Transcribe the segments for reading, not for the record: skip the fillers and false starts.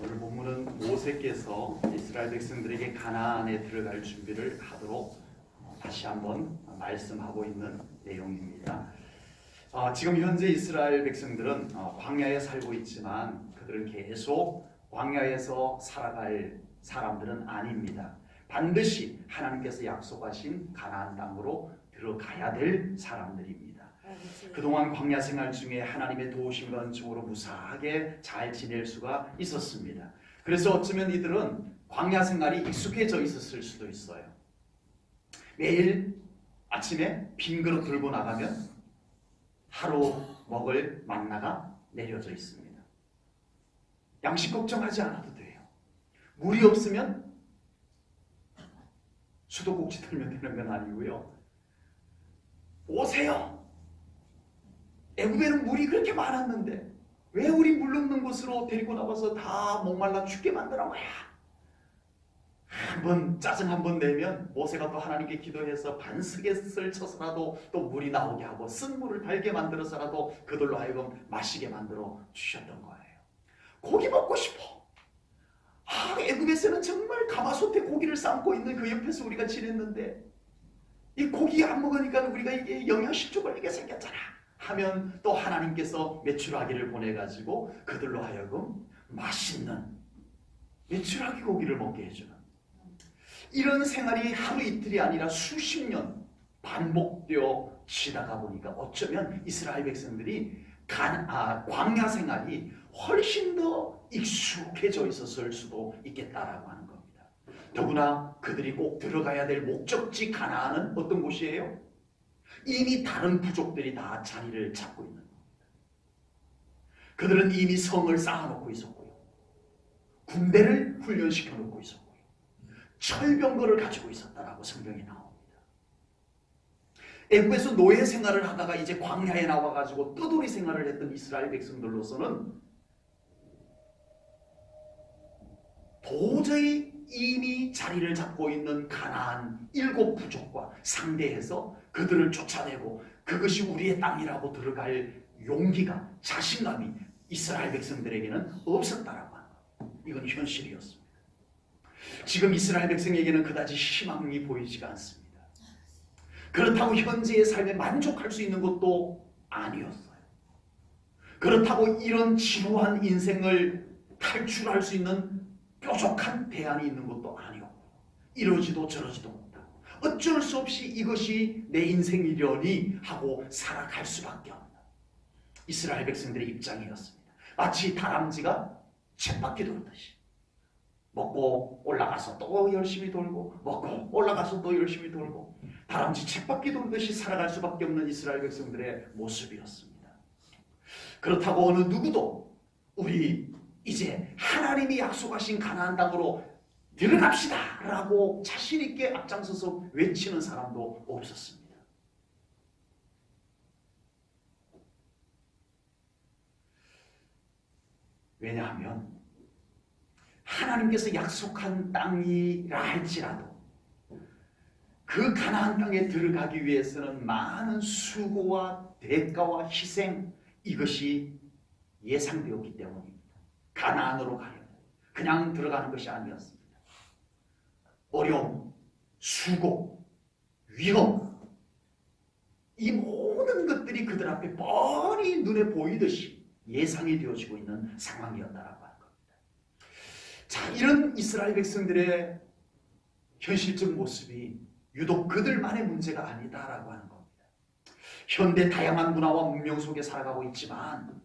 오늘 본문은 모세께서 이스라엘 백성들에게 가나안에 들어갈 준비를 하도록 다시 한번 말씀하고 있는 내용입니다. 지금 현재 이스라엘 백성들은 광야에 살고 있지만 그들은 계속 광야에서 살아갈 사람들은 아닙니다. 반드시 하나님께서 약속하신 가나안 땅으로 들어가야 될 사람들입니다. 그동안 광야 생활 중에 하나님의 도우심과 은총으로 무사하게 잘 지낼 수가 있었습니다. 그래서 어쩌면 이들은 광야 생활이 익숙해져 있었을 수도 있어요. 매일 아침에 빈 그릇 들고 나가면 하루 먹을 만나가 내려져 있습니다. 양식 걱정하지 않아도 돼요. 물이 없으면 수도꼭지 들면 되는 건 아니고요. 오세요. 애굽에는 물이 그렇게 많았는데 왜 우리 물 없는 곳으로 데리고 나가서 다 목말라 죽게 만드는 거야? 한번 짜증 한번 내면 모세가 또 하나님께 기도해서 반스갯을 쳐서라도 또 물이 나오게 하고 쓴 물을 달게 만들어서라도 그들로 하여금 마시게 만들어 주셨던 거예요. 고기 먹고 싶어. 애굽에서는 정말 가마솥에 고기를 삶고 있는 그 옆에서 우리가 지냈는데 이 고기 안 먹으니까 우리가 이게 영양실조 걸리게 생겼잖아 하면 또 하나님께서 메추라기를 보내가지고 그들로 하여금 맛있는 메추라기 고기를 먹게 해주는 이런 생활이 하루 이틀이 아니라 수십 년 반복되어지다가 보니까 어쩌면 이스라엘 백성들이 광야 생활이 훨씬 더 익숙해져 있었을 수도 있겠다라고 하는 겁니다. 더구나 그들이 꼭 들어가야 될 목적지 가나안은 어떤 곳이에요? 이미 다른 부족들이 다 자리를 잡고 있는 겁니다. 그들은 이미 성을 쌓아놓고 있었고요. 군대를 훈련시켜 놓고 있었고요. 철병거를 가지고 있었다라고 성경에 나옵니다. 애굽에서 노예 생활을 하다가 이제 광야에 나와가지고 뜨돌이 생활을 했던 이스라엘 백성들로서는 도저히 이미 자리를 잡고 있는 가나안 7 부족과 상대해서 그들을 쫓아내고 그것이 우리의 땅이라고 들어갈 용기가 자신감이 이스라엘 백성들에게는 없었다라고 하는 것. 이건 현실이었습니다. 지금 이스라엘 백성에게는 그다지 희망이 보이지가 않습니다. 그렇다고 현재의 삶에 만족할 수 있는 것도 아니었어요. 그렇다고 이런 지루한 인생을 탈출할 수 있는 뾰족한 대안이 있는 것도 아니었고 이러지도 저러지도 못하고 어쩔 수 없이 이것이 내 인생이려니 하고 살아갈 수밖에 없는 이스라엘 백성들의 입장이었습니다. 마치 다람쥐가 쳇바퀴 돌듯이 먹고 올라가서 또 열심히 돌고 먹고 올라가서 또 열심히 돌고 다람쥐 쳇바퀴 돌듯이 살아갈 수밖에 없는 이스라엘 백성들의 모습이었습니다. 그렇다고 어느 누구도 우리 이제 하나님이 약속하신 가나안 땅으로 들어갑시다 라고 자신 있게 앞장서서 외치는 사람도 없었습니다. 왜냐하면 하나님께서 약속한 땅이라 할지라도 그 가나안 땅에 들어가기 위해서는 많은 수고와 대가와 희생 이것이 예상되었기 때문입니다. 가나안으로 가려면 그냥 들어가는 것이 아니었습니다. 어려움, 수고, 위험 이 모든 것들이 그들 앞에 뻔히 눈에 보이듯이 예상이 되어지고 있는 상황이었다라고 하는 겁니다. 자, 이런 이스라엘 백성들의 현실적 모습이 유독 그들만의 문제가 아니다라고 하는 겁니다. 현대 다양한 문화와 문명 속에 살아가고 있지만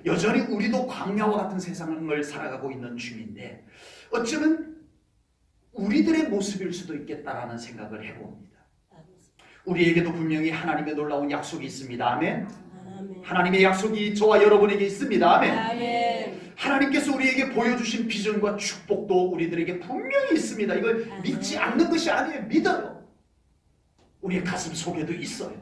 여전히 우리도 광야와 같은 세상을 살아가고 있는 중인데 어쩌면 우리들의 모습일 수도 있겠다라는 생각을 해봅니다. 우리에게도 분명히 하나님의 놀라운 약속이 있습니다. 아멘. 하나님의 약속이 저와 여러분에게 있습니다. 아멘. 하나님께서 우리에게 보여주신 비전과 축복도 우리들에게 분명히 있습니다. 이걸 믿지 않는 것이 아니에요. 믿어요. 우리의 가슴 속에도 있어요.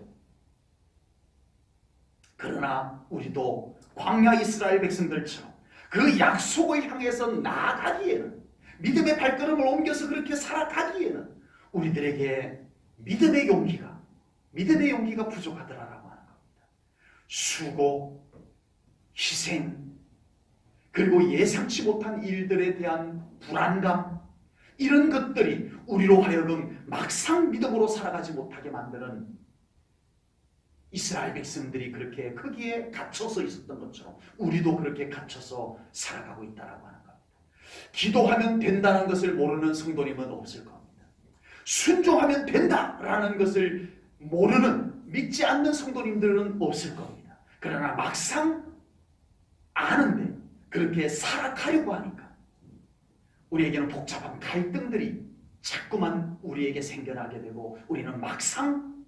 그러나 우리도 광야 이스라엘 백성들처럼 그 약속을 향해서 나아가기에는 믿음의 발걸음을 옮겨서 그렇게 살아가기에는 우리들에게 믿음의 용기가 부족하더라라고 하는 겁니다. 수고, 희생, 그리고 예상치 못한 일들에 대한 불안감, 이런 것들이 우리로 하여금 막상 믿음으로 살아가지 못하게 만드는, 이스라엘 백성들이 그렇게 거기에 갇혀서 있었던 것처럼 우리도 그렇게 갇혀서 살아가고 있다라고 하는 겁니다. 기도하면 된다는 것을 모르는 성도님은 없을 겁니다. 순종하면 된다라는 것을 모르는, 믿지 않는 성도님들은 없을 겁니다. 그러나 막상 아는데 그렇게 살아가려고 하니까 우리에게는 복잡한 갈등들이 자꾸만 우리에게 생겨나게 되고, 우리는 막상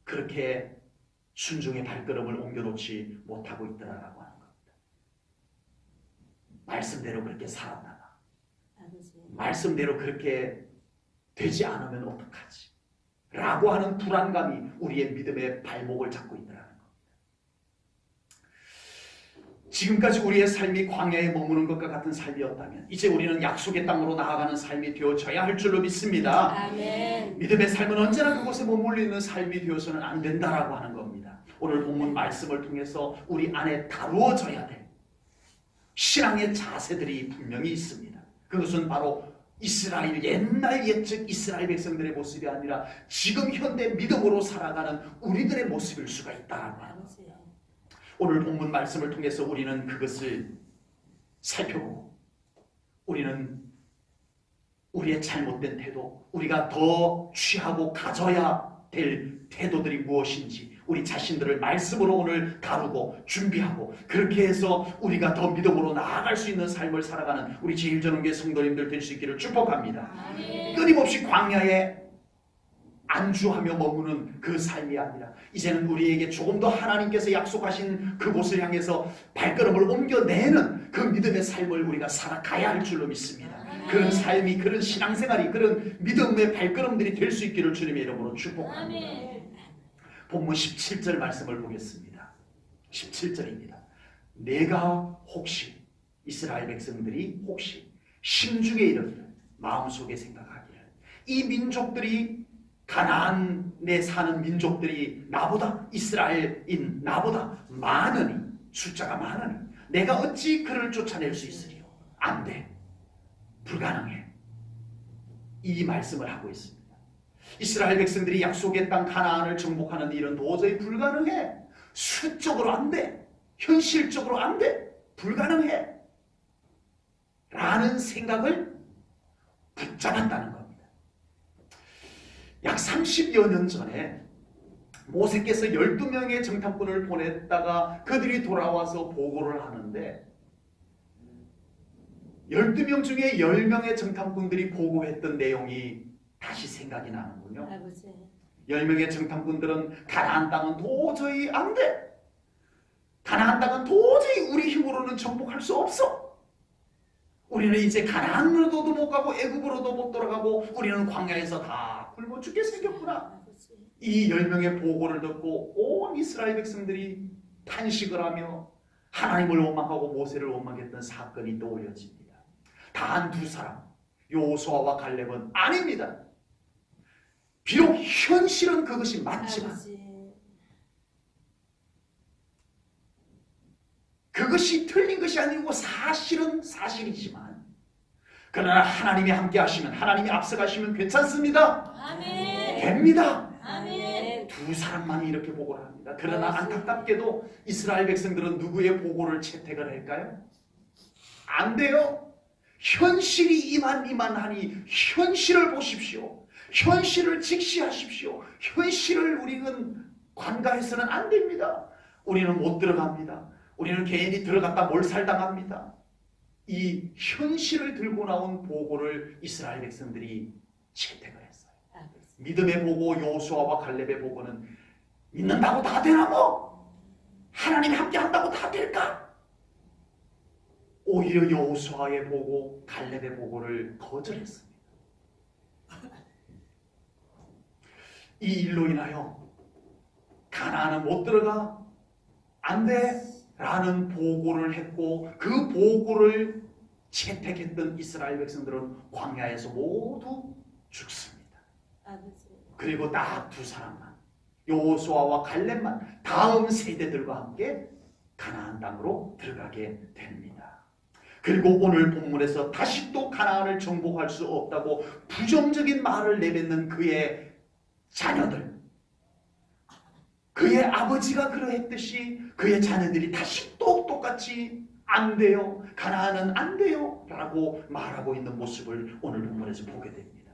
그렇게 순종의 발걸음을 옮겨놓지 못하고 있더라라고 하는 겁니다. 말씀대로 그렇게 살았다가 말씀대로 그렇게 되지 않으면 어떡하지? 라고 하는 불안감이 우리의 믿음의 발목을 잡고 있더라는 겁니다. 지금까지 우리의 삶이 광야에 머무는 것과 같은 삶이었다면 이제 우리는 약속의 땅으로 나아가는 삶이 되어져야 할 줄로 믿습니다. 아멘. 믿음의 삶은 언제나 그곳에 머물러 있는 삶이 되어서는 안 된다라고 하는 겁니다. 오늘 본문 말씀을 통해서 우리 안에 다루어져야 될 신앙의 자세들이 분명히 있습니다. 그것은 바로 이스라엘, 옛날 옛적 이스라엘 백성들의 모습이 아니라 지금 현대 믿음으로 살아가는 우리들의 모습일 수가 있다라고 하는 겁니다. 오늘 본문 말씀을 통해서 우리는 그것을 살펴보고, 우리는 우리의 잘못된 태도, 우리가 더 취하고 가져야 될 태도들이 무엇인지 우리 자신들을 말씀으로 오늘 다루고 준비하고, 그렇게 해서 우리가 더 믿음으로 나아갈 수 있는 삶을 살아가는 우리 제일전원교회 성도님들 될 수 있기를 축복합니다. 아멘. 끊임없이 광야에 안주하며 머무는 그 삶이 아니라 이제는 우리에게 조금 더 하나님께서 약속하신 그곳을 향해서 발걸음을 옮겨내는 그 믿음의 삶을 우리가 살아가야 할 줄로 믿습니다. 그런 삶이, 그런 신앙생활이, 그런 믿음의 발걸음들이 될 수 있기를 주님의 이름으로 축복합니다. 본문 17절 말씀을 보겠습니다. 17절입니다. 내가 혹시, 이스라엘 백성들이 혹시 심중에 이르기를, 마음속에 생각하기를, 이 민족들이, 가나안에 사는 민족들이 나보다, 이스라엘인 나보다 많으니, 숫자가 많으니 내가 어찌 그를 쫓아낼 수 있으리요? 안 돼. 불가능해. 이 말씀을 하고 있습니다. 이스라엘 백성들이 약속의 땅 가나안을 정복하는 일은 도저히 불가능해. 수적으로 안 돼. 현실적으로 안 돼. 불가능해. 라는 생각을 붙잡았다는 겁니다. 약 30여 년 전에 모세께서 12명의 정탐꾼을 보냈다가 그들이 돌아와서 보고를 하는데, 12명 중에 10명의 정탐꾼들이 보고했던 내용이 다시 생각이 나는군요. 10명의 정탐꾼들은 가나안 땅은 도저히 안 돼. 가나안 땅은 도저히 우리 힘으로는 정복할 수 없어. 우리는 이제 가나안으로도 못 가고 애굽으로도 못 돌아가고 우리는 광야에서 다 굶어 죽게 생겼구나. 이 10명의 보고를 듣고 온 이스라엘 백성들이 탄식을 하며 하나님을 원망하고 모세를 원망했던 사건이 떠올려집니다. 단 두 사람, 여호수아와 갈렙은 아닙니다. 비록 현실은 그것이 맞지만, 그것이 틀린 것이 아니고 사실은 사실이지만, 그러나 하나님이 함께 하시면, 하나님이 앞서가시면 괜찮습니다. 아멘. 됩니다. 아멘. 두 사람만이 이렇게 보고를 합니다. 그러나 안타깝게도 이스라엘 백성들은 누구의 보고를 채택을 할까요? 안 돼요. 현실이 이만하니 현실을 보십시오. 현실을 직시하십시오. 현실을 우리는 관가해서는 안 됩니다. 우리는 못 들어갑니다. 우리는 괜히 들어갔다 몰살당합니다. 이 현실을 들고 나온 보고를 이스라엘 백성들이 채택을 했어요. 믿음의 보고, 여호수아와 갈렙의 보고는 믿는다고 다 되나 뭐? 하나님이 함께 한다고 다 될까? 오히려 여호수아의 보고, 갈렙의 보고를 거절했습니다. 이 일로 인하여 가나안은 못 들어가, 안 돼 라는 보고를 했고, 그 보고를 채택했던 이스라엘 백성들은 광야에서 모두 죽습니다. 그리고 딱 두 사람만, 여호수아와 갈렙만 다음 세대들과 함께 가나안 땅으로 들어가게 됩니다. 그리고 오늘 본문에서 다시 또 가나안을 정복할 수 없다고 부정적인 말을 내뱉는 그의 자녀들, 그의 아버지가 그러했듯이 그의 자녀들이 다시 또 똑같이 안 돼요, 가나안은 안 돼요 라고 말하고 있는 모습을 오늘 본문에서 보게 됩니다.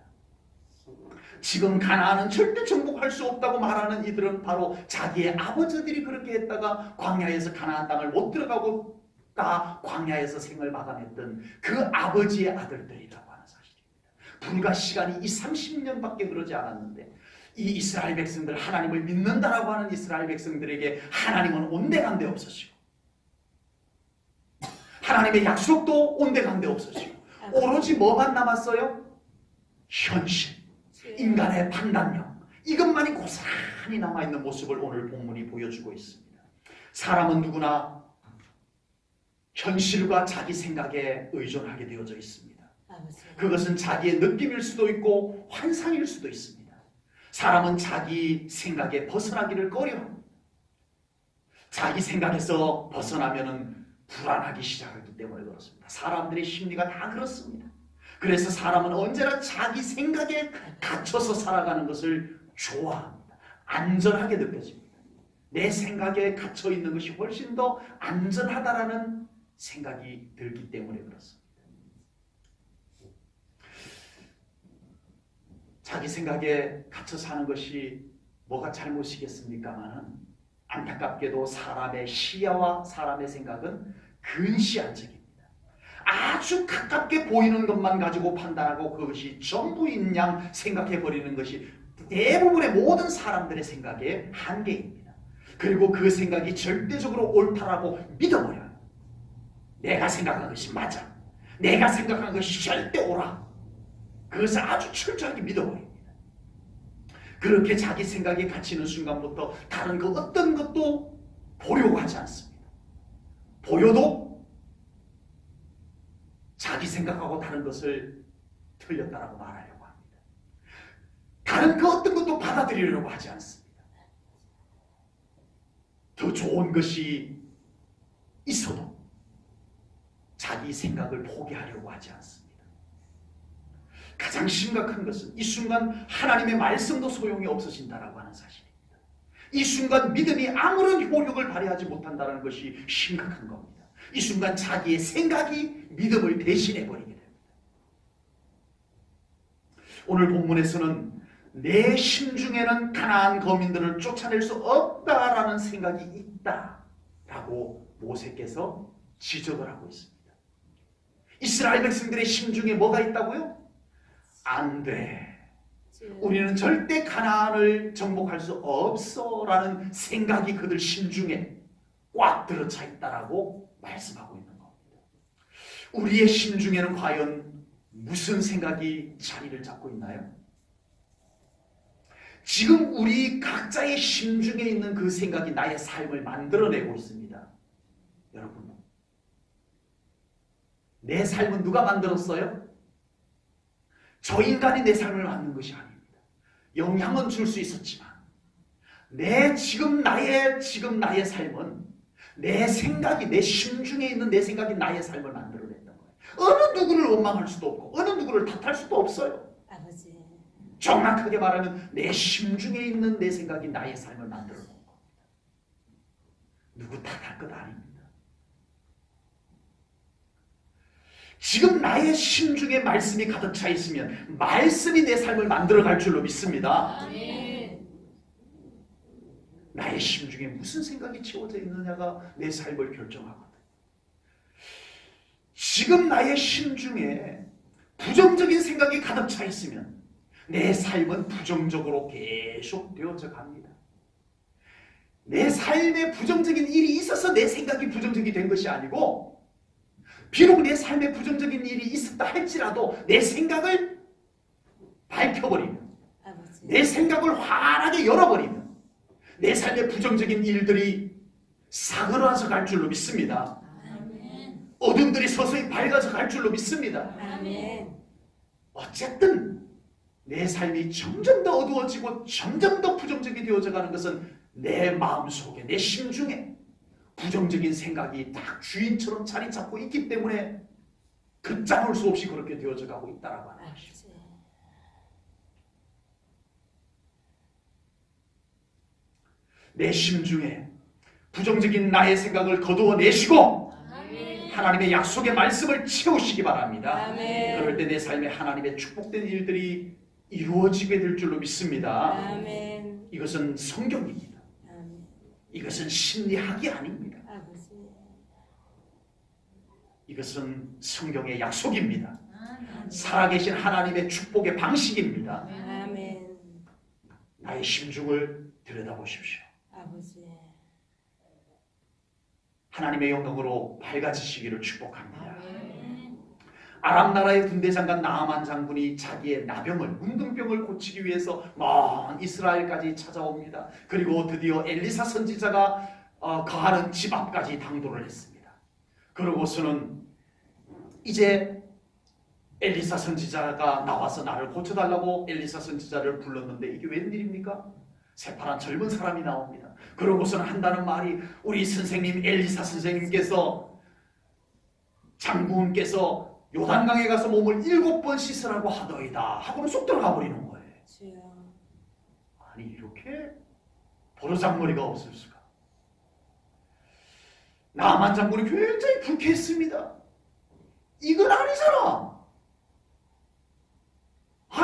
지금 가나안은 절대 정복할 수 없다고 말하는 이들은 바로 자기의 아버지들이 그렇게 했다가 광야에서 가나안 땅을 못 들어가고 다 광야에서 생을 마감했던 그 아버지의 아들들이라고 하는 사실입니다. 불과 시간이 30년밖에 그러지 않았는데 이 이스라엘 백성들, 하나님을 믿는다라고 하는 이스라엘 백성들에게 하나님은 온데간데 없으시고 하나님의 약속도 온데간데 없으시고 오로지 뭐만 남았어요? 현실, 인간의 판단력, 이것만이 고스란히 남아있는 모습을 오늘 본문이 보여주고 있습니다. 사람은 누구나 현실과 자기 생각에 의존하게 되어져 있습니다. 그것은 자기의 느낌일 수도 있고 환상일 수도 있습니다. 사람은 자기 생각에 벗어나기를 꺼려합니다. 자기 생각에서 벗어나면은 불안하기 시작하기 때문에 그렇습니다. 사람들의 심리가 다 그렇습니다. 그래서 사람은 언제나 자기 생각에 갇혀서 살아가는 것을 좋아합니다. 안전하게 느껴집니다. 내 생각에 갇혀 있는 것이 훨씬 더 안전하다라는 생각이 들기 때문에 그렇습니다. 자기 생각에 갇혀 사는 것이 뭐가 잘못이겠습니까마는 안타깝게도 사람의 시야와 사람의 생각은 근시안적입니다. 아주 가깝게 보이는 것만 가지고 판단하고 그것이 전부인 양 생각해버리는 것이 대부분의 모든 사람들의 생각의 한계입니다. 그리고 그 생각이 절대적으로 옳다라고 믿어버려요. 내가 생각한 것이 맞아. 내가 생각한 것이 절대 옳아. 그것을 아주 철저하게 믿어버립니다. 그렇게 자기 생각에 갇히는 순간부터 다른 그 어떤 것도 보려고 하지 않습니다. 보여도 자기 생각하고 다른 것을 틀렸다라고 말하려고 합니다. 다른 그 어떤 것도 받아들이려고 하지 않습니다. 더 좋은 것이 있어도 자기 생각을 포기하려고 하지 않습니다. 가장 심각한 것은 이 순간 하나님의 말씀도 소용이 없어진다라고 하는 사실입니다. 이 순간 믿음이 아무런 효력을 발휘하지 못한다는 것이 심각한 겁니다. 이 순간 자기의 생각이 믿음을 대신해버리게 됩니다. 오늘 본문에서는 내 심중에는 가나안 거민들을 쫓아낼 수 없다라는 생각이 있다라고 모세께서 지적을 하고 있습니다. 이스라엘 백성들의 심중에 뭐가 있다고요? 안 돼. 우리는 절대 가나안을 정복할 수 없어라는 생각이 그들 심중에 꽉 들어차 있다라고 말씀하고 있는 겁니다. 우리의 심중에는 과연 무슨 생각이 자리를 잡고 있나요? 지금 우리 각자의 심중에 있는 그 생각이 나의 삶을 만들어내고 있습니다. 여러분, 내 삶은 누가 만들었어요? 저 인간이 내 삶을 만든 것이 아닙니다. 영향은 줄 수 있었지만 지금 나의 삶은 내 생각이, 내 심중에 있는 내 생각이 나의 삶을 만들어냈던 거예요. 어느 누구를 원망할 수도 없고 어느 누구를 탓할 수도 없어요. 아버지. 정확하게 말하면 내 심중에 있는 내 생각이 나의 삶을 만들어 놓은 겁니다. 누구 탓할 것 아닙니다. 지금 나의 심중에 말씀이 가득 차 있으면 말씀이 내 삶을 만들어갈 줄로 믿습니다. 아멘. 나의 심중에 무슨 생각이 채워져 있느냐가 내 삶을 결정하거든. 지금 나의 심중에 부정적인 생각이 가득 차 있으면 내 삶은 부정적으로 계속 되어져 갑니다. 내 삶에 부정적인 일이 있어서 내 생각이 부정적이 된 것이 아니고, 비록 내 삶에 부정적인 일이 있었다 할지라도 내 생각을 밝혀버리면, 내 생각을 환하게 열어버리면 내 삶의 부정적인 일들이 사그라져 갈 줄로 믿습니다. 아멘. 어둠들이 서서히 밝아져 갈 줄로 믿습니다. 아멘. 어쨌든 내 삶이 점점 더 어두워지고 점점 더 부정적이 되어져 가는 것은 내 마음속에, 내 심중에 부정적인 생각이 딱 주인처럼 자리 잡고 있기 때문에 걷잡을 수 없이 그렇게 되어져 가고 있다라고 하는 것입니다. 아버지. 내 심중에 부정적인 나의 생각을 거두어내시고 아멘. 하나님의 약속의 말씀을 채우시기 바랍니다. 아멘. 그럴 때 내 삶에 하나님의 축복된 일들이 이루어지게 될 줄로 믿습니다. 아멘. 이것은 성경입니다. 아멘. 이것은 심리학이 아닙니다. 아버지. 이것은 성경의 약속입니다. 아멘. 살아계신 하나님의 축복의 방식입니다. 아멘. 나의 심중을 들여다보십시오. 아버지. 하나님의 영광으로 밝아지시기를 축복합니다. 아멘. 아람 나라의 군대 장관 나아만 장군이 자기의 나병을 문둥병을 고치기 위해서 먼 이스라엘까지 찾아옵니다. 그리고 드디어 엘리사 선지자가 거하는 집 앞까지 당도를 했습니다. 그러고서는 이제 엘리사 선지자가 나와서 나를 고쳐달라고 엘리사 선지자를 불렀는데 이게 웬일입니까? 새파란 젊은 사람이 나옵니다. 그러고서는 한다는 말이 우리 선생님 엘리사 선생님께서 장군께서 요단강에 가서 몸을 7번 씻으라고 하더이다 하고는 쏙 들어가 버리는 거예요. 주여. 아니 이렇게 버르장머리가 없을 수가. 나만 장군이 굉장히 불쾌했습니다. 이건 아니잖아.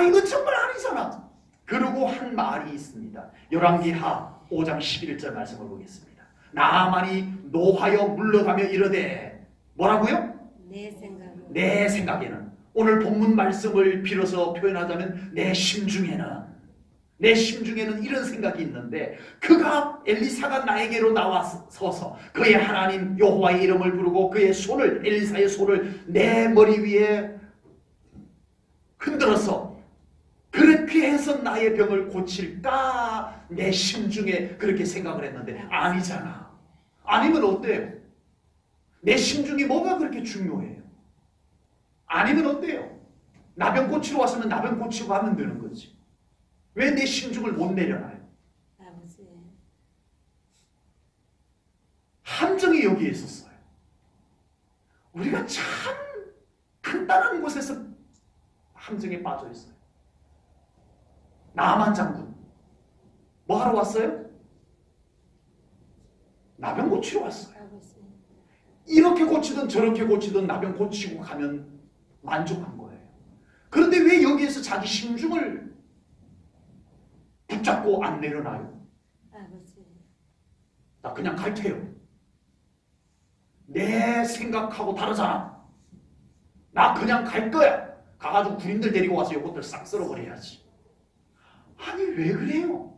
이건 정말 아니잖아. 그러고 한 말이 있습니다. 열왕기하 5장 11절 말씀을 보겠습니다. 나만이 노하여 물러가며 이르되 뭐라고요? 내 생각은. 내 생각에는 오늘 본문 말씀을 빌어서 표현하자면 내 심중에는 이런 생각이 있는데 그가 엘리사가 나에게로 나와서서 그의 하나님 여호와의 이름을 부르고 그의 손을 엘리사의 손을 내 머리 위에 흔들어서 그렇게 해서 나의 병을 고칠까 내 심중에 그렇게 생각을 했는데 아니잖아. 아니면 어때요? 내 심중이 뭐가 그렇게 중요해요? 아니면 어때요? 나병 고치러 왔으면 나병 고치고 하면 되는 거지. 왜 내 심중을 못 내려놔요? 아버지. 함정이 여기에 있었어요. 우리가 참 간단한 곳에서 함정에 빠져 있어요. 나만 장군 뭐 하러 왔어요? 나병 고치러 왔어요. 아버지. 이렇게 고치든 저렇게 고치든 나병 고치고 가면 만족한 거예요. 그런데 왜 여기에서 자기 심중을 붙잡고 안 내려놔요? 아버지. 나 그냥 갈 테요. 내 생각하고 다르잖아. 나 그냥 갈 거야. 가가지고 군인들 데리고 와서 이것들 싹 쓸어버려야지. 아니 왜 그래요?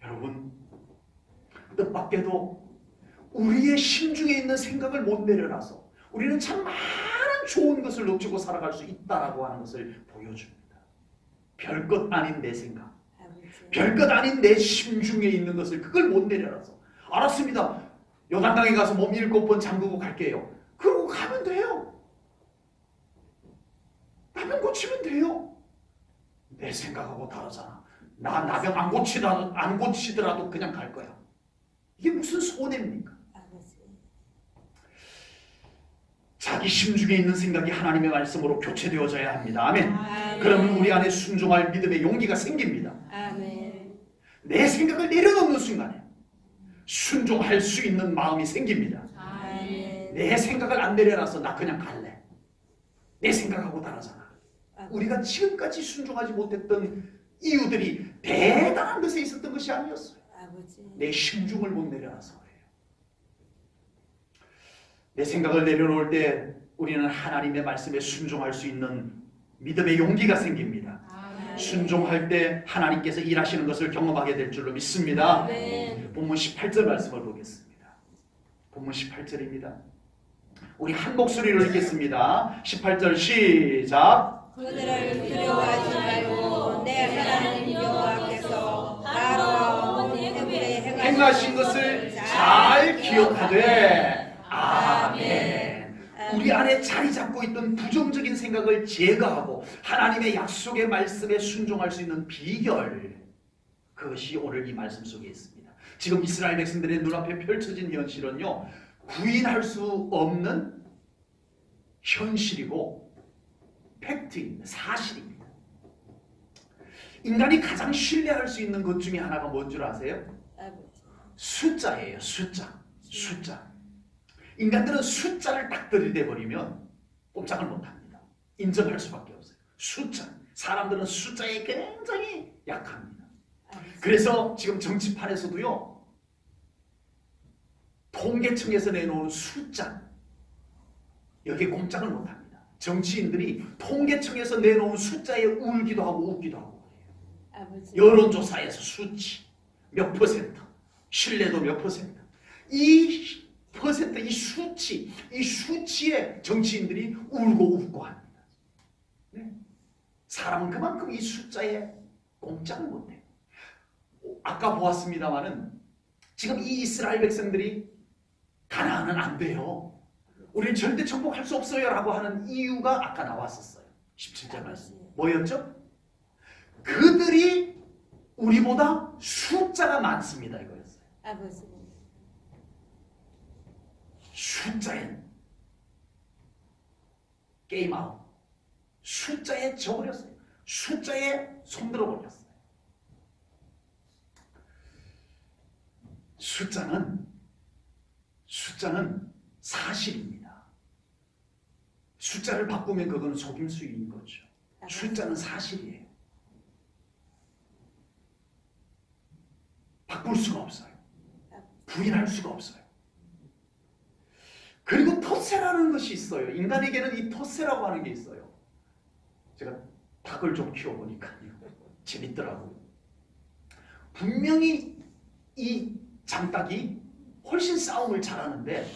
여러분 뜻밖에도 우리의 심중에 있는 생각을 못 내려놔서 우리는 참 많은 좋은 것을 놓치고 살아갈 수 있다라고 하는 것을 보여줍니다. 별것 아닌 내 생각, 아버지. 별것 아닌 내 심중에 있는 것을 그걸 못 내려놔서 알았습니다. 요단강에 가서 몸 7번 잠그고 갈게요. 그러고 가면 돼요. 나병 고치면 돼요. 내 생각하고 다르잖아. 나 나병 안 고치더라도 그냥 갈 거야. 이게 무슨 손해입니까? 아버지. 자기 심중에 있는 생각이 하나님의 말씀으로 교체되어져야 합니다. 아멘. 아멘. 그러면 우리 안에 순종할 믿음의 용기가 생깁니다. 아멘. 내 생각을 내려놓는 순간에 순종할 수 있는 마음이 생깁니다. 아멘. 내 생각을 안 내려놔서 나 그냥 갈래. 내 생각하고 다르잖아. 우리가 지금까지 순종하지 못했던 이유들이 대단한 것에 있었던 것이 아니었어요. 아버지. 내 심중을 못 내려놔서 그래요. 내 생각을 내려놓을 때 우리는 하나님의 말씀에 순종할 수 있는 믿음의 용기가 생깁니다. 아멘. 순종할 때 하나님께서 일하시는 것을 경험하게 될 줄로 믿습니다. 아멘. 본문 18절 말씀을 보겠습니다. 본문 18절입니다. 우리 한 목소리로 읽겠습니다. 18절 시작. 그들을 두려워하지 말고 내 하나님 여호와께서 나라와 온 애굽에 행하신 것을 잘 기억하되 아멘. 우리 안에 자리 잡고 있던 부정적인 생각을 제거하고 하나님의 약속의 말씀에 순종할 수 있는 비결, 그것이 오늘 이 말씀 속에 있습니다. 지금 이스라엘 백성들의 눈앞에 펼쳐진 현실은요, 부인할 수 없는 현실이고 팩트입니다. 사실입니다. 인간이 가장 신뢰할 수 있는 것 중에 하나가 뭔 줄 아세요? 아버지. 숫자예요. 숫자. 인간들은 숫자를 딱 들이대버리면 꼼짝을 못합니다. 인정할 수밖에 없어요. 숫자. 사람들은 숫자에 굉장히 약합니다. 아버지. 그래서 지금 정치판에서도요, 통계청에서 내놓은 숫자, 여기에 꼼짝을 못합니다. 정치인들이 통계청에서 내놓은 숫자에 울기도 하고 웃기도 하고 그래요. 아버지. 여론조사에서 수치 몇 퍼센트, 신뢰도 몇 퍼센트, 이 퍼센트, 이 수치에 정치인들이 울고 웃고 합니다. 네. 사람은 그만큼 이 숫자에 꼼짝을 못해요. 아까 보았습니다마는 지금 이 이스라엘 백성들이 가나안은 안 돼요, 우리는 절대 정복할 수 없어요 라고 하는 이유가 아까 나왔었어요. 17절 말씀 뭐였죠? 그들이 우리보다 숫자가 많습니다 이거였어요. 아버지. 숫자에 게임아웃, 숫자에 져버렸어요. 숫자에 손들어 버렸어요. 숫자는 사실입니다. 숫자를 바꾸면 그건 속임수인 거죠. 숫자는 사실이에요. 바꿀 수가 없어요. 부인할 수가 없어요. 그리고 텃세라는 것이 있어요. 인간에게는 이 텃세라고 하는 게 있어요. 제가 닭을 좀 키워보니까요, 재밌더라고요. 분명히 이 장닭이 훨씬 싸움을 잘하는데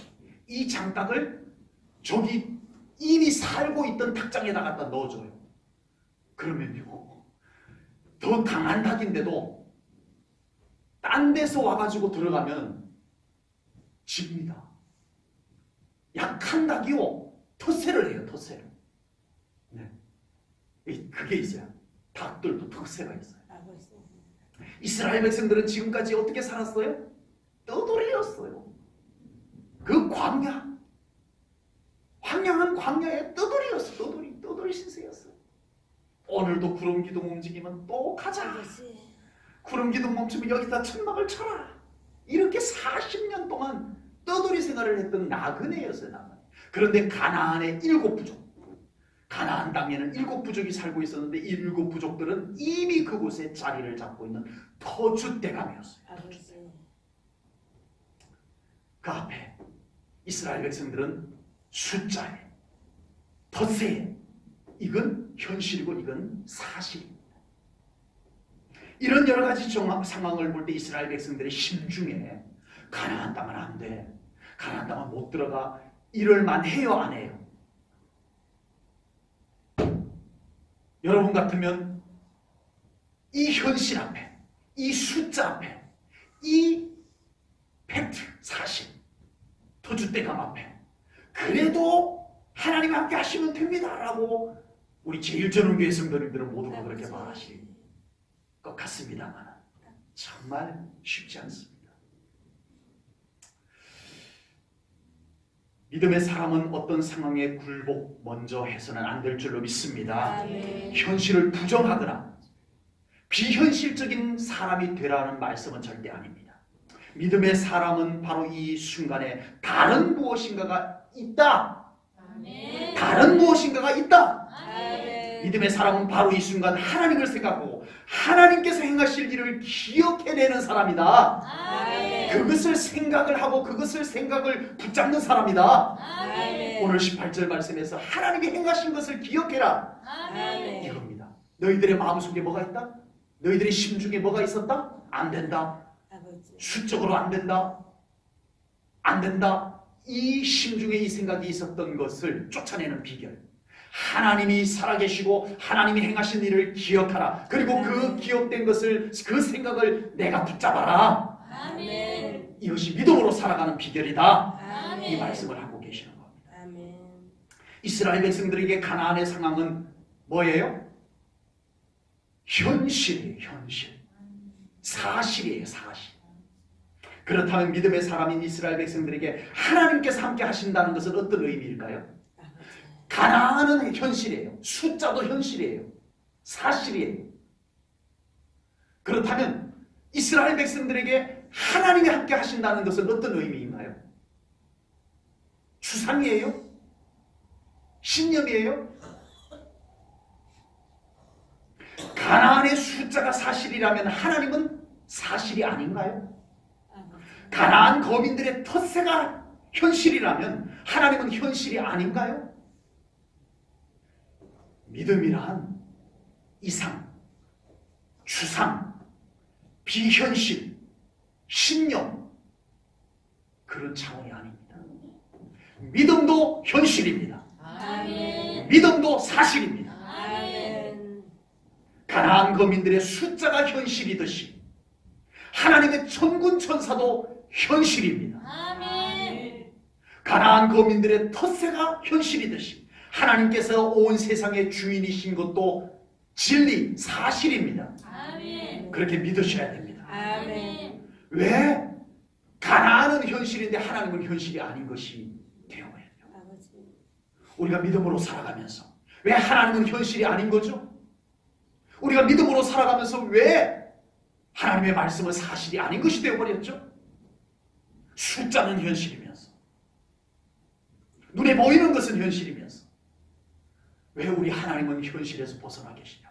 이 장닭을 저기 이미 살고 있던 닭장에다 갖다 넣어줘요. 그러면요, 더 강한 닭인데도 딴 데서 와가지고 들어가면 집니다. 약한 닭이요, 텃세를 해요. 텃세를. 네. 그게 있어요. 닭들도 텃세가 있어요. 아버지. 이스라엘 백성들은 지금까지 어떻게 살았어요? 떠돌이였어요. 그 황량한 광야의 떠돌이였어. 떠돌이 신세였어요. 오늘도 구름 기둥 움직이면 또 가자. 아버지. 구름 기둥 멈추면 여기다 천막을 쳐라. 이렇게 40년 동안 떠돌이 생활을 했던 나그네였어요. 나그네. 그런데 가나안의 7부족, 가나안 땅에는 7부족이 살고 있었는데 이 7부족들은 이미 그곳에 자리를 잡고 있는 터줏대감이었어요. 아버지. 그 앞에 이스라엘 백성들은 숫자에, 텃세에, 이건 현실이고 이건 사실입니다. 이런 여러 가지 상황을 볼 때 이스라엘 백성들의 심중에 가나안 땅은 안 돼, 가나안 땅은 못 들어가, 이럴만 해요, 안 해요? 여러분 같으면 이 현실 앞에, 이 숫자 앞에, 이 팩트, 사실, 터줏대감 앞에 그래도 하나님 함께 하시면 됩니다 라고 우리 제1전원교회 성도님들은 모두가 그렇게 말하실 것 같습니다만 정말 쉽지 않습니다. 믿음의 사람은 어떤 상황에 굴복 먼저 해서는 안 될 줄로 믿습니다. 아멘. 현실을 부정하거나 비현실적인 사람이 되라는 말씀은 절대 아닙니다. 믿음의 사람은 바로 이 순간에 다른 무엇인가가 있다. 아멘. 다른 무엇인가가 있다. 아멘. 믿음의 사람은 바로 이 순간 하나님을 생각하고 하나님께서 행하실 일을 기억해내는 사람이다. 아멘. 그것을 생각을 하고 그것을 생각을 붙잡는 사람이다. 아멘. 오늘 18절 말씀에서 하나님이 행하신 것을 기억해라. 아멘. 이겁니다. 너희들의 마음속에 뭐가 있다? 너희들의 심중에 뭐가 있었다? 안 된다. 아버지. 수적으로 안 된다. 안 된다. 이 심중에 이 생각이 있었던 것을 쫓아내는 비결. 하나님이 살아계시고 하나님이 행하신 일을 기억하라. 그리고 그 기억된 것을, 그 생각을 내가 붙잡아라. 아멘. 이것이 믿음으로 살아가는 비결이다. 아멘. 이 말씀을 하고 계시는 겁니다. 아멘. 이스라엘 백성들에게 가나안의 상황은 뭐예요? 현실이에요. 현실. 사실이에요. 사실. 그렇다면 믿음의 사람인 이스라엘 백성들에게 하나님께서 함께 하신다는 것은 어떤 의미일까요? 아버지. 가나안은 현실이에요. 숫자도 현실이에요. 사실이에요. 그렇다면 이스라엘 백성들에게 하나님이 함께 하신다는 것은 어떤 의미인가요? 추상이에요? 신념이에요? 가나안의 숫자가 사실이라면 하나님은 사실이 아닌가요? 가나안 거민들의 텃세가 현실이라면 하나님은 현실이 아닌가요? 믿음이란 이상, 추상, 비현실, 신념 그런 차원이 아닙니다. 믿음도 현실입니다. 아멘. 믿음도 사실입니다. 아멘. 가나안 거민들의 숫자가 현실이듯이 하나님의 천군 천사도 현실입니다. 아멘. 가나안 거민들의 텃세가 현실이듯이 하나님께서 온 세상의 주인이신 것도 진리, 사실입니다. 아멘. 그렇게 믿으셔야 됩니다. 아멘. 왜? 가나안은 현실인데 하나님은 현실이 아닌 것이 되어버려요. 아버지. 우리가 믿음으로 살아가면서 왜 하나님은 현실이 아닌 거죠? 우리가 믿음으로 살아가면서 왜 하나님의 말씀은 사실이 아닌 것이 되어버렸죠? 숫자는 현실이면서 눈에 보이는 것은 현실이면서 왜 우리 하나님은 현실에서 벗어나 계시냐?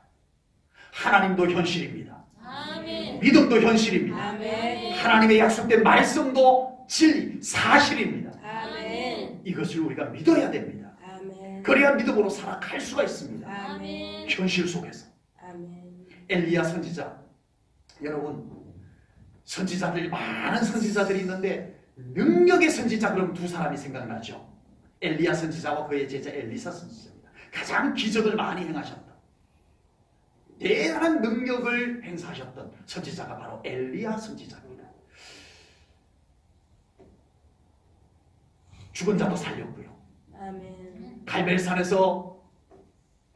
하나님도 현실입니다. 아멘. 믿음도 현실입니다. 아멘. 하나님의 약속된 말씀도 진리, 사실입니다. 아멘. 이것을 우리가 믿어야 됩니다. 아멘. 그래야 믿음으로 살아갈 수가 있습니다. 아멘. 현실 속에서. 아멘. 엘리야 선지자, 여러분 선지자들 많은 선지자들이 있는데 능력의 선지자 그럼 두 사람이 생각나죠. 엘리야 선지자와 그의 제자 엘리사 선지자입니다. 가장 기적을 많이 행하셨던 대단한 능력을 행사하셨던 선지자가 바로 엘리야 선지자입니다. 죽은 자도 살렸고요. 아멘. 갈멜산에서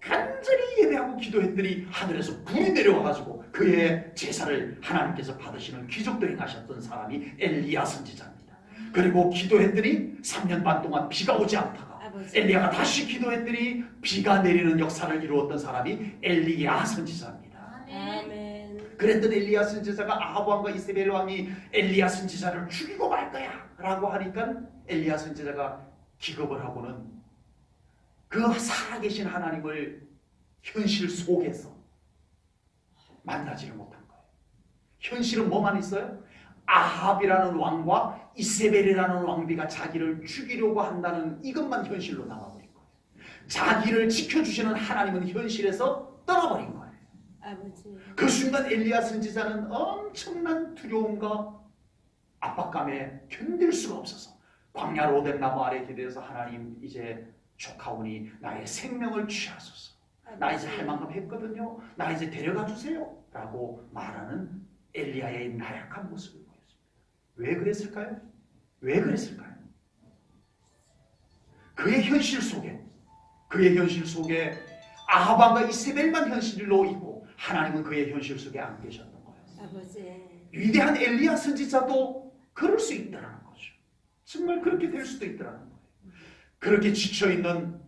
간절히 예배하고 기도했더니 하늘에서 불이 내려와가지고 그의 제사를 하나님께서 받으시는 기적도 행하셨던 사람이 엘리야 선지자입니다. 그리고 기도했더니 3년 반 동안 비가 오지 않다가 아버지. 엘리야가 다시 기도했더니 비가 내리는 역사를 이루었던 사람이 엘리야 선지자입니다. 아멘. 그랬던 엘리야 선지자가 아합 왕과 이세벨 왕이 엘리야 선지자를 죽이고 말 거야 라고 하니까 엘리야 선지자가 기겁을 하고는 그 살아계신 하나님을 현실 속에서 만나지를 못한 거예요. 현실은 뭐만 있어요? 아합이라는 왕과 이세벨이라는 왕비가 자기를 죽이려고 한다는 이것만 현실로 남아버린 거예요. 자기를 지켜주시는 하나님은 현실에서 떠나버린 거예요. 아버지. 그 순간 엘리야 선지자는 엄청난 두려움과 압박감에 견딜 수가 없어서 광야로 된 나무 아래 기대어서 하나님 이제 족하오니 나의 생명을 취하소서. 나 이제 할 만큼 했거든요. 나 이제 데려가 주세요. 라고 말하는 엘리야의 나약한 모습을 보였습니다. 왜 그랬을까요? 왜 그랬을까요? 그의 현실 속에 아합 왕과 이세벨만 현실로 있고 하나님은 그의 현실 속에 안 계셨던 거예요. 아버지. 위대한 엘리야 선지자도 그럴 수 있다는 거죠. 정말 그렇게 될 수도 있다는 거예요. 그렇게 지쳐있는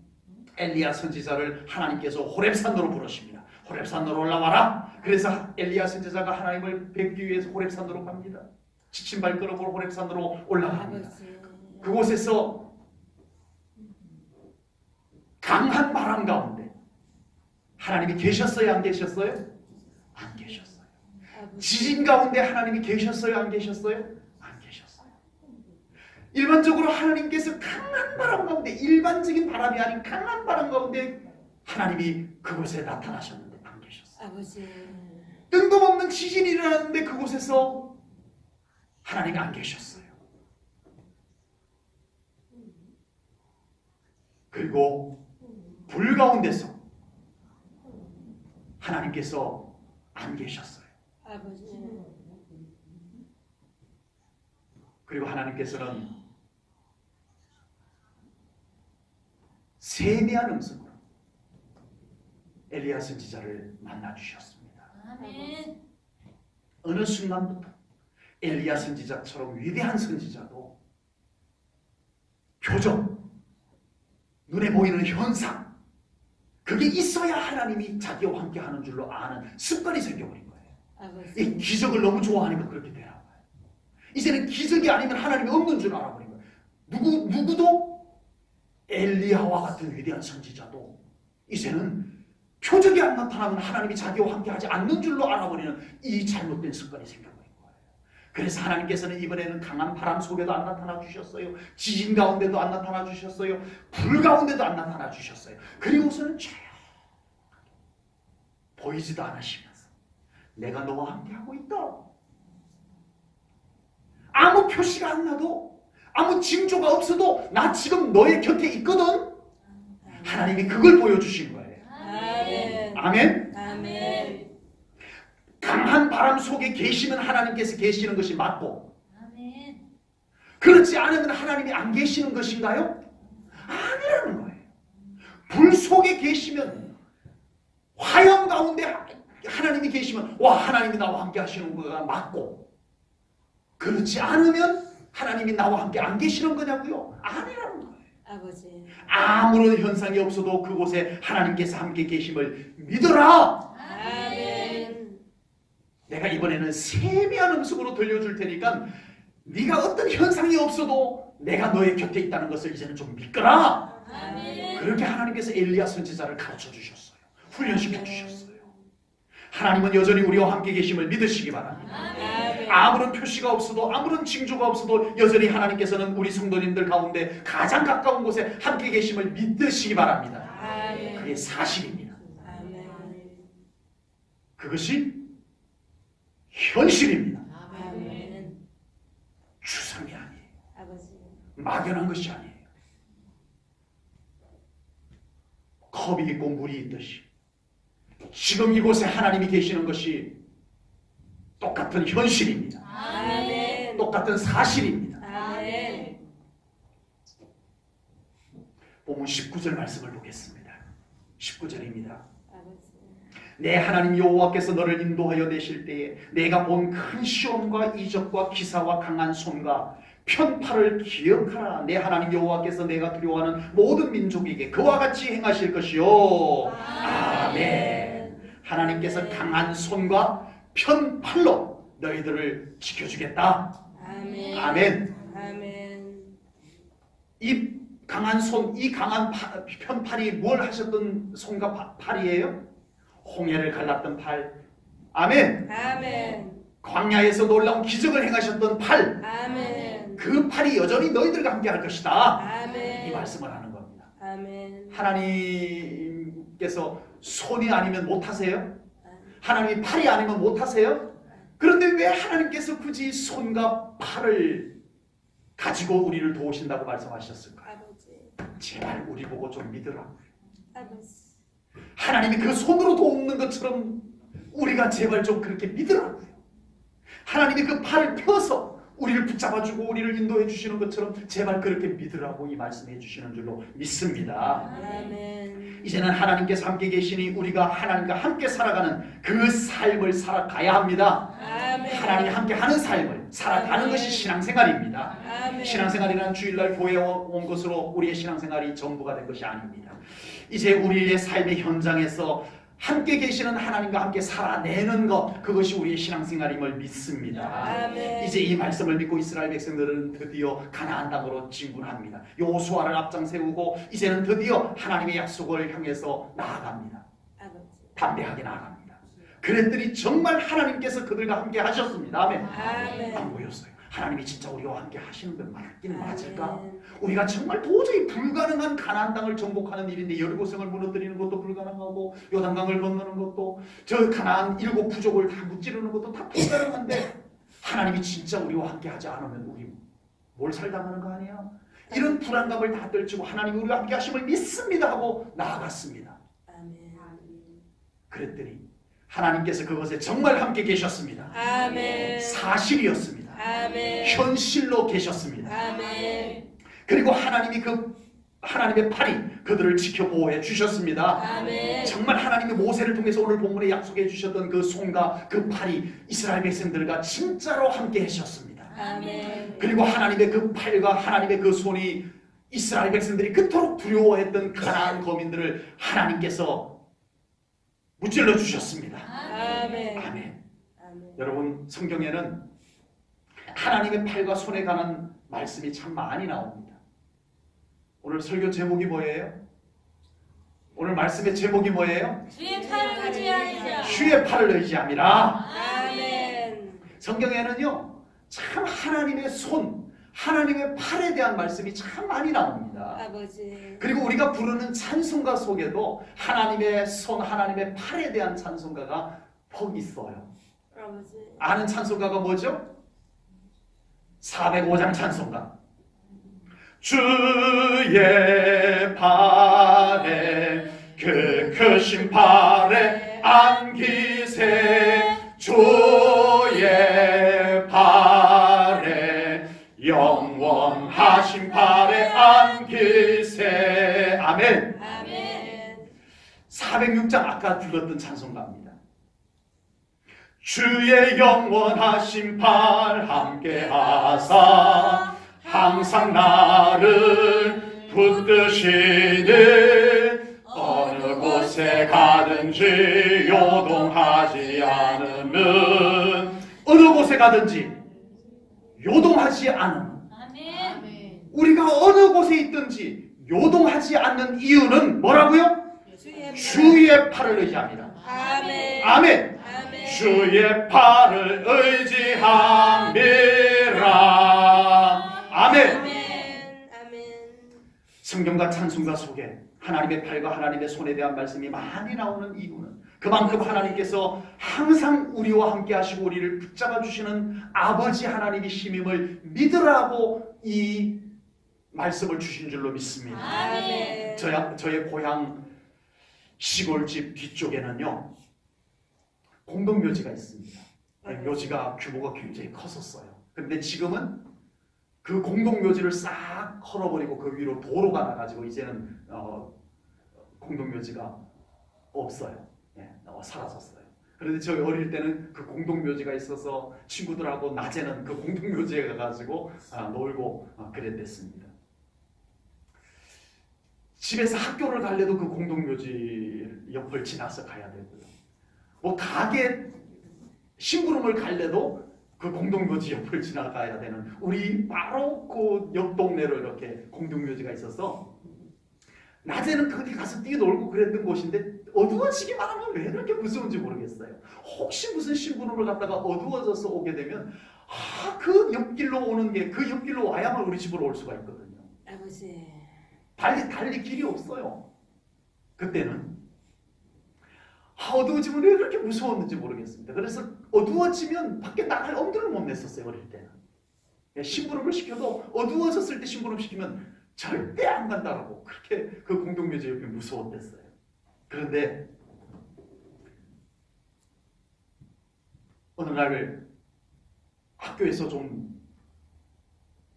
엘리야 선지자를 하나님께서 호렙산으로 부르십니다. 호렙산으로 올라와라. 그래서 엘리야 선지자가 하나님을 뵙기 위해서 호렙산으로 갑니다. 지친 발걸음으로 호렙산으로 올라갑니다. 아버지. 그곳에서 강한 바람 가운데 하나님이 계셨어요? 안 계셨어요? 안 계셨어요. 아버지. 지진 가운데 하나님이 계셨어요? 안 계셨어요? 안 계셨어요. 일반적으로 하나님께서 강한 바람 가운데, 일반적인 바람이 아닌 강한 바람 가운데 하나님이 그곳에 나타나셨는데 안 계셨어요. 아버지. 뜬금없는 지진이 일어났는데 그곳에서 하나님이 안 계셨어요. 그리고 불 가운데서 하나님께서 안 계셨어요. 아버지. 그리고 하나님께서는 세미한 음성으로 엘리야 선지자를 만나 주셨습니다. 아멘. 어느 순간부터 엘리야 선지자처럼 위대한 선지자도 표정, 눈에 보이는 현상, 그게 있어야 하나님이 자기와 함께 하는 줄로 아는 습관이 생겨버린 거예요. 아버지. 이 기적을 너무 좋아하니까 그렇게 되나 봐요. 이제는 기적이 아니면 하나님이 없는 줄 알아버린 거예요. 누구도 엘리야와 같은 위대한 선지자도 이제는 표적이 안 나타나면 하나님이 자기와 함께 하지 않는 줄로 알아버리는 이 잘못된 습관이 생겨버린 거예요. 그래서 하나님께서는 이번에는 강한 바람 속에도 안 나타나 주셨어요. 지진 가운데도 안 나타나 주셨어요. 불 가운데도 안 나타나 주셨어요. 그리고서는 조용하게 보이지도 않으시면서 내가 너와 함께 하고 있다. 아무 표시가 안 나도, 아무 징조가 없어도 나 지금 너의 곁에 있거든. 하나님이 그걸 보여주신 거예요. 아멘. 아멘. 아멘. 강한 바람 속에 계시면 하나님께서 계시는 것이 맞고, 아멘. 그렇지 않으면 하나님이 안 계시는 것인가요? 아니라는 거예요. 불 속에 계시면, 화염 가운데 하나님이 계시면 와, 하나님이 나와 함께 하시는 거가 맞고, 그렇지 않으면 하나님이 나와 함께 안 계시는 거냐고요? 아니라는 거예요. 아버지. 아무런 현상이 없어도 그곳에 하나님께서 함께 계심을 믿어라. 아멘. 내가 이번에는 세미한 음성으로 들려줄 테니까 네가 어떤 현상이 없어도 내가 너의 곁에 있다는 것을 이제는 좀 믿거라. 아멘. 그렇게 하나님께서 엘리야 선지자를 가르쳐 주셨어요. 훈련시켜 주셨어요. 하나님은 여전히 우리와 함께 계심을 믿으시기 바랍니다. 아멘. 아무런 표시가 없어도, 아무런 징조가 없어도 여전히 하나님께서는 우리 성도님들 가운데 가장 가까운 곳에 함께 계심을 믿으시기 바랍니다. 아멘. 그게 사실입니다. 아멘. 그것이 현실입니다. 아멘. 추상이 아니에요. 아버지. 막연한 것이 아니에요. 컵이 있고 물이 있듯이 지금 이곳에 하나님이 계시는 것이 똑같은 현실입니다. 아멘. 똑같은 사실입니다. 아멘. 본문 19절 말씀을 보겠습니다. 19절입니다. 아버지. 내 하나님 여호와께서 너를 인도하여 내실 때에 내가 본 큰 시험과 이적과 기사와 강한 손과 편팔을 기억하라. 내 하나님 여호와께서 내가 두려워하는 모든 민족에게 그와 같이 행하실 것이요. 아멘. 하나님께서 강한 손과 편팔로 너희들을 지켜주겠다. 아멘. 아멘. 아멘. 이 강한 손, 이 강한 편팔이 뭘 하셨던 손과 팔이에요? 홍해를 갈랐던 팔. 아멘. 아멘. 광야에서 놀라운 기적을 행하셨던 팔. 아멘. 그 팔이 여전히 너희들과 함께 할 것이다. 아멘. 이 말씀을 하는 겁니다. 아멘. 하나님께서 손이 아니면 못하세요? 하나님이 팔이 아니면 못하세요? 그런데 왜 하나님께서 굳이 손과 팔을 가지고 우리를 도우신다고 말씀하셨을까요? 아버지. 제발 우리 보고 좀 믿으라고요. 아버지. 하나님이 그 손으로 돕는 것처럼 우리가 제발 좀 그렇게 믿으라고요. 하나님이 그 팔을 펴서 우리를 붙잡아주고 우리를 인도해 주시는 것처럼 제발 그렇게 믿으라고 이 말씀해 주시는 줄로 믿습니다. 아멘. 이제는 하나님께서 함께 계시니 우리가 하나님과 함께 살아가는 그 삶을 살아가야 합니다. 아멘. 하나님이 함께 하는 삶을 살아가는 것이 신앙생활입니다. 아멘. 신앙생활이란 주일날 교회에 온 것으로 우리의 신앙생활이 전부가 된 것이 아닙니다. 이제 우리의 삶의 현장에서 함께 계시는 하나님과 함께 살아내는 것, 그것이 우리의 신앙생활임을 믿습니다. 아멘. 이제 이 말씀을 믿고 이스라엘 백성들은 드디어 가나안 땅으로 진군합니다. 여호수아를 앞장 세우고 이제는 드디어 하나님의 약속을 향해서 나아갑니다. 아버지. 담대하게 나아갑니다. 그랬더니 정말 하나님께서 그들과 함께 하셨습니다. 아멘. 아멘. 안 보였어요. 하나님이 진짜 우리와 함께 하시는 건 맞긴 맞을까? 아멘. 우리가 정말 도저히 불가능한 가나안 땅을 정복하는 일인데 여리고성을 무너뜨리는 것도 불가능하고 요단강을 건너는 것도 저 가나안 7 부족을 다 무찌르는 것도 다 불가능한데 하나님이 진짜 우리와 함께 하지 않으면 우리 몰살당하는 거 아니야? 이런 불안감을 다 떨치고 하나님이 우리와 함께 하심을 믿습니다 하고 나아갔습니다. 아멘. 그랬더니 하나님께서 그것에 정말 함께 계셨습니다. 아멘. 사실이었습니다. 아멘. 현실로 계셨습니다. 아멘. 그리고 하나님이 하나님의 팔이 그들을 지켜 보호해 주셨습니다. 아멘. 정말 하나님이 모세를 통해서 오늘 본문에 약속해 주셨던 그 손과 그 팔이 이스라엘 백성들과 진짜로 함께 하셨습니다. 아멘. 그리고 하나님의 그 팔과 하나님의 그 손이 이스라엘 백성들이 그토록 두려워했던 가나안 거민들을 하나님께서 무찔러 주셨습니다. 아멘. 아멘. 아멘. 여러분, 성경에는 하나님의 팔과 손에 관한 말씀이 참 많이 나옵니다. 오늘 설교 제목이 뭐예요? 오늘 말씀의 제목이 뭐예요? 주의 팔을 의지하자. 주의 팔을 의지함이라. 아멘. 성경에는요, 참 하나님의 손, 하나님의 팔에 대한 말씀이 참 많이 나옵니다. 아버지. 그리고 우리가 부르는 찬송가 속에도 하나님의 손, 하나님의 팔에 대한 찬송가가 퍽 있어요. 아버지. 아는 찬송가가 뭐죠? 405장 찬송가. 주의 팔에 그 크신 팔에 안기세 주의 팔에 영원하신 팔에 안기세. 아멘. 아멘. 406장 아까 불렀던 찬송가입니다. 주의 영원하신 팔 함께하사 항상 나를 붙드시는 어느 곳에 가든지 요동하지 않으면 어느 곳에 가든지 요동하지 않으면 아멘. 우리가 어느 곳에 있든지 요동하지 않는 이유는 뭐라고요? 주의 팔을 의지합니다. 아멘. 아멘. 아멘. 주의 팔을 의지함이라. 아멘. 아멘. 아멘. 성경과 찬송가 속에 하나님의 팔과 하나님의 손에 대한 말씀이 많이 나오는 이유는 그만큼 하나님께서 항상 우리와 함께 하시고 우리를 붙잡아 주시는 아버지 하나님이심임을 믿으라고 이 말씀을 주신 줄로 믿습니다. 아멘. 저의 고향 시골집 뒤쪽에는요, 공동묘지가 있습니다. 묘지가 규모가 굉장히 컸었어요. 그런데 지금은 그 공동묘지를 싹 헐어버리고 그 위로 도로가 나가지고 이제는 공동묘지가 없어요. 사라졌어요. 그런데 저희 어릴 때는 그 공동묘지가 있어서 친구들하고 낮에는 그 공동묘지에 가가지고 놀고 그랬댔습니다. 집에서 학교를 갈래도 그 공동묘지 옆을 지나서 가야 되고요. 뭐 가게 심부름을 갈래도 그 공동묘지 옆을 지나가야 되는 우리 바로 그 옆 동네로 이렇게 공동묘지가 있어서 낮에는 거기 가서 뛰어놀고 그랬던 곳인데 어두워지기만 하면 왜 그렇게 무서운지 모르겠어요. 혹시 무슨 심부름을 갔다가 어두워져서 오게 되면 그 옆길로 오는 게 그 옆길로 와야만 우리 집으로 올 수가 있거든요. 아버지. 달리 길이 없어요. 그때는 어두워지면 왜 그렇게 무서웠는지 모르겠습니다. 그래서 어두워지면 밖에 나갈 엄두를 못 냈었어요. 어릴 때는. 심부름을 시켜도 어두워졌을 때 심부름 시키면 절대 안 간다라고 그렇게 그 공동묘지 옆이 무서웠댔어요. 그런데 어느 날 학교에서 좀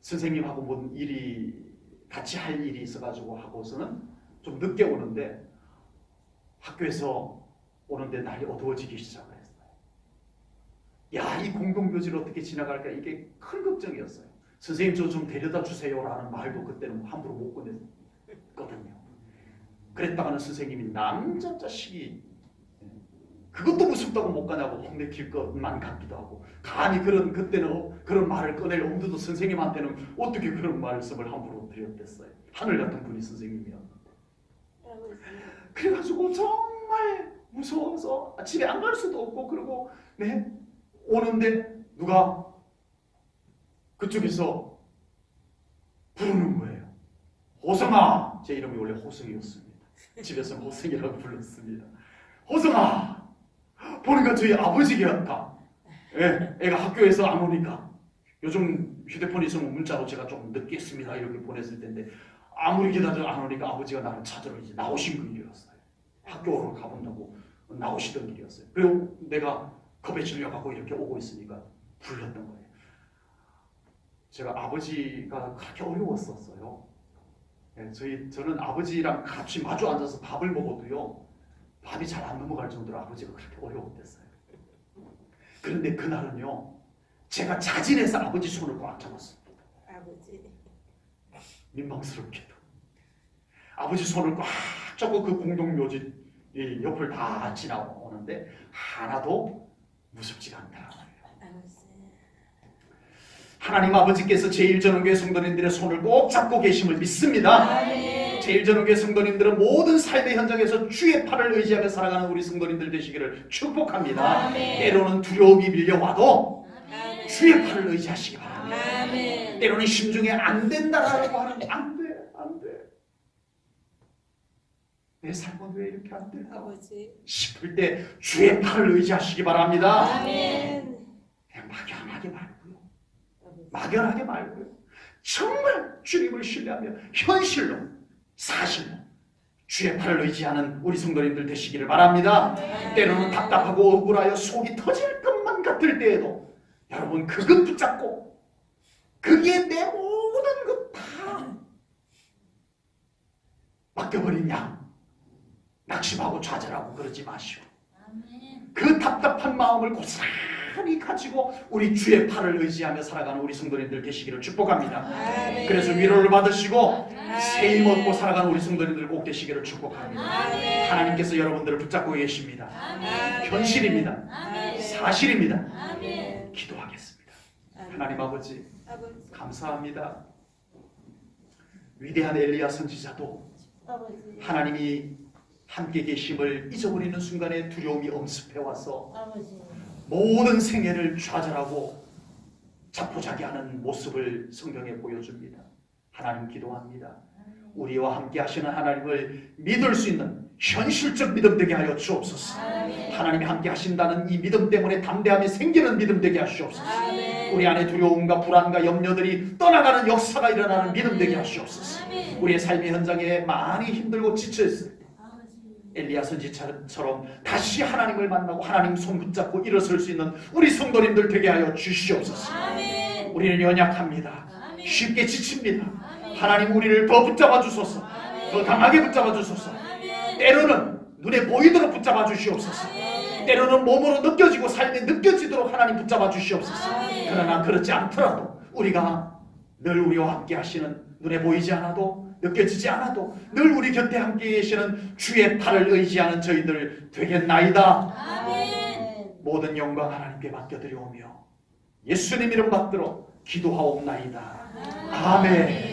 선생님하고 뭔 일이 같이 할 일이 있어가지고 하고서는 좀 늦게 오는데 학교에서 오는데 날이 어두워지기 시작을 했어요. 야, 이 공동묘지를 어떻게 지나갈까 이게 큰 걱정이었어요. 선생님 저 좀 데려다 주세요라는 말도 그때는 함부로 못 꺼냈거든요. 그랬다가는 선생님이 남자 자식이 그것도 무섭다고 못 가냐고 혼내킬 것만 같기도 하고 감히 그때는 그런 말을 꺼낼 엄두도 선생님한테는 어떻게 그런 말씀을 함부로 드렸겠어요. 하늘 같은 분이 선생님이었는데. 그래가지고 정말 무서워서 집에 안 갈 수도 없고 그러고 오는데 누가 그쪽에서 부르는 거예요. 호성아! 제 이름이 원래 호성이었습니다. 집에서는 호성이라고 불렀습니다. 호성아! 보니까 저희 아버지가 애가 학교에서 안 오니까 요즘 휴대폰이 있으면 문자로 제가 좀 늦겠습니다 이렇게 보냈을 텐데 아무리 기다려도 안 오니까 아버지가 나를 찾으러 이제 나오신 길이었어요. 학교로 가본다고 나오시던 길이었어요. 그리고 내가 겁에 질려가고 이렇게 오고 있으니까 불렀던 거예요. 제가 아버지가 그렇게 어려웠었어요. 저는 아버지랑 같이 마주 앉아서 밥을 먹어도요 밥이 잘 안 넘어갈 정도로 아버지가 그렇게 어려웠댔어요. 그런데 그날은요 제가 자진해서 아버지 손을 꽉 잡았습니다. 아버지. 민망스럽게도 아버지 손을 꽉 잡고 그 공동묘지 이 옆을 다 지나오는데 하나도 무섭지가 않다. 아버지. 하나님 아버지께서 제1전원교회 성도님들의 손을 꼭 잡고 계심을 믿습니다. 아멘. 제1전원교회 성도님들은 모든 삶의 현장에서 주의 팔을 의지하며 살아가는 우리 성도님들 되시기를 축복합니다. 아멘. 때로는 두려움이 밀려와도 아멘. 주의 팔을 의지하시기 바랍니다. 아멘. 때로는 심중에 안 된다라고 하는 안 돼. 내 삶은 왜 이렇게 안 될까 아버지. 싶을 때 주의 팔을 의지하시기 바랍니다. 아멘. 그냥 막연하게 말고요. 아버지. 막연하게 말고요. 정말 주님을 신뢰하며 현실로 사실로 주의 팔을 의지하는 우리 성도님들 되시기를 바랍니다. 때로는 답답하고 억울하여 속이 터질 것만 같을 때에도 여러분 그것 붙잡고 그게 내 모든 것 다 맡겨버린 양 낙심하고 좌절하고 그러지 마시오. 그 답답한 마음을 고스란히 가지고 우리 주의 팔을 의지하며 살아가는 우리 성도님들 되시기를 축복합니다. 아멘. 그래서 위로를 받으시고 아멘. 새 힘 얻고 살아가는 우리 성도님들 꼭 되시기를 축복합니다. 아멘. 하나님께서 여러분들을 붙잡고 계십니다. 아멘. 현실입니다. 아멘. 사실입니다. 아멘. 기도하겠습니다. 아멘. 하나님 아버지 아버지. 감사합니다. 위대한 엘리야 선지자도 아버지. 하나님이 함께 계심을 잊어버리는 순간에 두려움이 엄습해와서 모든 생애를 좌절하고 자포자기하는 모습을 성경에 보여줍니다. 하나님 기도합니다. 우리와 함께 하시는 하나님을 믿을 수 있는 현실적 믿음 되게 하여 주옵소서. 하나님이 함께 하신다는 이 믿음 때문에 담대함이 생기는 믿음 되게 하시옵소서. 아멘. 우리 안에 두려움과 불안과 염려들이 떠나가는 역사가 일어나는 믿음 되게 하시옵소서. 우리의 삶의 현장에 많이 힘들고 지쳐있을 때 엘리야 선지처럼 다시 하나님을 만나고 하나님 손 붙잡고 일어설 수 있는 우리 성도님들 되게 하여 주시옵소서. 아멘. 우리는 연약합니다. 쉽게 지칩니다. 하나님 우리를 더 붙잡아 주소서. 더 강하게 붙잡아 주소서. 때로는 눈에 보이도록 붙잡아 주시옵소서. 때로는 몸으로 느껴지고 삶에 느껴지도록 하나님 붙잡아 주시옵소서. 그러나 그렇지 않더라도 우리가 늘 우리와 함께 하시는 눈에 보이지 않아도 느껴지지 않아도 늘 우리 곁에 함께 계시는 주의 팔을 의지하는 저희들 되겠나이다. 아멘. 모든 영광 하나님께 맡겨드리오며 예수님 이름 받들어 기도하옵나이다. 아멘.